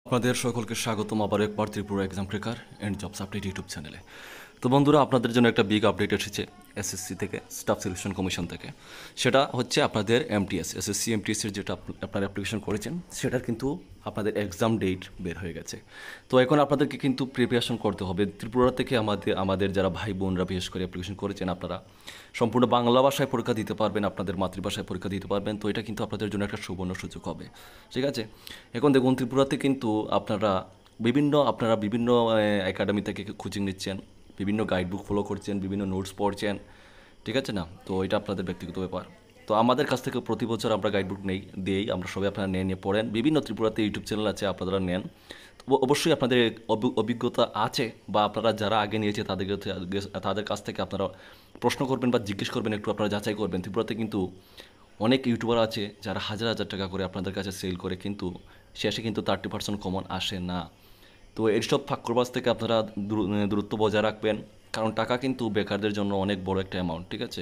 আপনাদের সকলকে স্বাগতম আবার একবার Tripura exam cracker and jobs update YouTube চ্যানেলে। তো বন্ধুরা, আপনাদের জন্য একটা বিগ আপডেট এসেছে এসএসসি থেকে, স্টাফ সিলেকশন কমিশন থেকে। সেটা হচ্ছে আপনাদের এমটিএস, এসএসসি এমটিএসের যেটা আপনারা অ্যাপ্লিকেশন করেছেন সেটার কিন্তু আপনাদের এক্সাম ডেট বের হয়ে গেছে। তো এখন আপনাদেরকে কিন্তু প্রিপারেশন করতে হবে। ত্রিপুরা থেকে আমাদের যারা ভাই বোনরা বিশেষ করে অ্যাপ্লিকেশন করেছেন, আপনারা সম্পূর্ণ বাংলা ভাষায় পরীক্ষা দিতে পারবেন, আপনাদের মাতৃভাষায় পরীক্ষা দিতে পারবেন। তো এটা কিন্তু আপনাদের জন্য একটা সুবর্ণ সুযোগ হবে, ঠিক আছে? এখন দেখুন, ত্রিপুরাতে কিন্তু আপনারা বিভিন্ন একাডেমি থেকে কোচিং নিচ্ছেন, বিভিন্ন গাইডবুক ফলো করছেন, বিভিন্ন নোটস পড়ছেন, ঠিক আছে না? তো এটা আপনাদের ব্যক্তিগত ব্যাপার। তো আমাদের কাছ থেকে প্রতি বছর আমরা গাইডবুক দিই, আমরা সবাই আপনারা নিয়ে পড়েন। বিভিন্ন ত্রিপুরাতে ইউটিউব চ্যানেল আছে, আপনারা নেন। তো অবশ্যই আপনাদের অভিজ্ঞতা আছে, বা আপনারা যারা আগে নিয়েছে তাদের কাছ থেকে আপনারা প্রশ্ন করবেন বা জিজ্ঞেস করবেন, একটু আপনারা যাচাই করবেন। ত্রিপুরাতে কিন্তু অনেক ইউটিউবার আছে যারা হাজার হাজার টাকা করে আপনাদের কাছে সেল করে, কিন্তু শেষে কিন্তু 30% কমন আসে না। তো এইসব ফাঁকরবাজ থেকে আপনারা দূরত্ব বজায় রাখবেন, কারণ টাকা কিন্তু বেকারদের জন্য অনেক বড় একটা অ্যামাউন্ট, ঠিক আছে?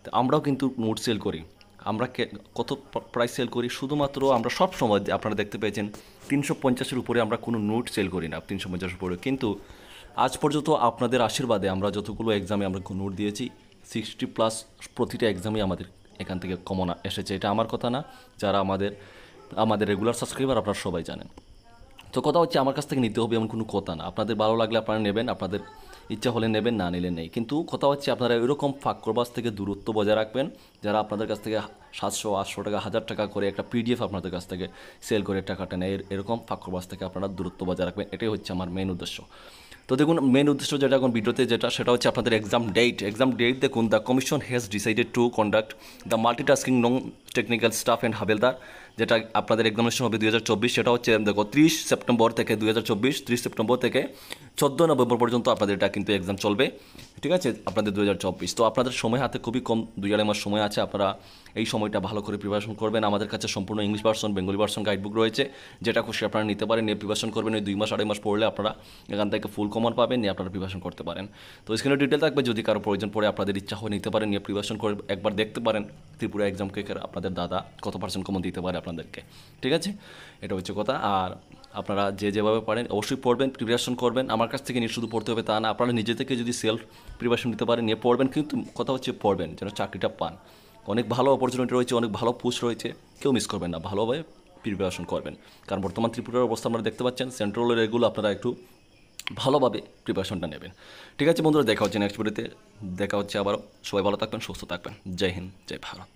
তো আমরাও কিন্তু নোট সেল করি। আমরা কত প্রাইস সেল করি? শুধুমাত্র আমরা সব সময় আপনারা দেখতে পেয়েছেন 350-এর উপরে আমরা কোনো নোট সেল করি না, 350-এর উপরে। কিন্তু আজ পর্যন্ত আপনাদের আশীর্বাদে আমরা যতগুলো এক্সামে আমরা নোট দিয়েছি, 60+ প্রতিটা এক্সামে আমাদের এখান থেকে কমন এসেছে। এটা আমার কথা না, যারা আমাদের রেগুলার সাবস্ক্রাইবার আপনারা সবাই জানেন। তো কথা হচ্ছে, আমার কাছ থেকে নিতে হবে এমন কোনো কথা না। আপনাদের ভালো লাগলে আপনারা নেবেন, আপনাদের ইচ্ছা হলে নেবেন, না নিলে নেই। কিন্তু কথা হচ্ছে, আপনারা এরকম ফাঁকরবাজ থেকে দূরত্ব বজায় রাখবেন, যারা আপনাদের কাছ থেকে 700-800 টাকা, 1000 টাকা করে একটা পিডিএফ আপনাদের কাছ থেকে সেল করে টাকাটা নেয়। এরকম ফাঁকরবাজ থেকে আপনারা দূরত্ব বজায় রাখবেন। এটাই হচ্ছে আমার মেন উদ্দেশ্য। তো দেখুন, মেন উদ্দেশ্য যেটা এখন ভিডিওতে সেটা হচ্ছে আপনাদের এক্সাম ডেট। দেখুন, the commission has decided to conduct the multitasking non technical staff and havildar, যেটা আপনাদের এক্সামিনেশন হবে 2024। সেটা হচ্ছে দেখো 30 সেপ্টেম্বর থেকে 2024, 30 সেপ্টেম্বর থেকে 14 নভেম্বর পর্যন্ত আপনাদের এটা কিন্তু এক্সাম চলবে, ঠিক আছে? আপনাদের 2024। তো আপনাদের সময় হাতে খুবই কম, 2-2.5 মাস সময় আছে। আপনারা এই সময়টা ভালো করে প্রিপারেশন করবেন। আমাদের কাছে সম্পূর্ণ English version, Bengali version guidebook রয়েছে, যেটা খুশি আপনারা নিতে পারেন, নিয়ে প্রিপারেশন করবেন। ওই 2 মাস 2.5 মাস পড়লে আপনারা এখান থেকে ফুল কমন পাবেন, নিয়ে আপনারা প্রিপারেশন করতে পারেন। তো স্ক্রিনে ডিটেল থাকবে, যদি কারো প্রয়োজন পড়ে আপনাদের ইচ্ছা হয় নিতে পারেন, নিয়ে প্রিপারেশন করে একবার দেখতে পারেন ত্রিপুরা এক্সাম ক্রেকার আপনাদের দাদা কত পার্সেন্ট কমন দিতে পারে আপনাদেরকে, ঠিক আছে? এটা হচ্ছে কথা। আর আপনারা যেভাবে পারেন অবশ্যই পড়বেন, প্রিপারেশন করবেন। আমার কাছ থেকে নিয়ে শুধু পড়তে হবে তা না, আপনারা নিজে থেকে যদি সেলফ প্রিপারেশন নিতে পারেন, নিয়ে পড়বেন। কিন্তু কথা হচ্ছে, পড়বেন যেন চাকরিটা পান। অনেক ভালো অপরচুনিটি রয়েছে, অনেক ভালো পোস্ট রয়েছে, কেউ মিস করবেন না। ভালোভাবে প্রিপারেশন করবেন, কারণ বর্তমান ত্রিপুরার অবস্থা আপনারা দেখতে পাচ্ছেন। সেন্ট্রালের এগুলো আপনারা একটু ভালোভাবে প্রিপারেশনটা নেবেন, ঠিক আছে বন্ধুরা? দেখা হচ্ছে নেক্সট ভিডিওতে, দেখা হচ্ছে আবার। সবাই ভালো থাকবেন, সুস্থ থাকবেন। জয় হিন্দ, জয় ভারত।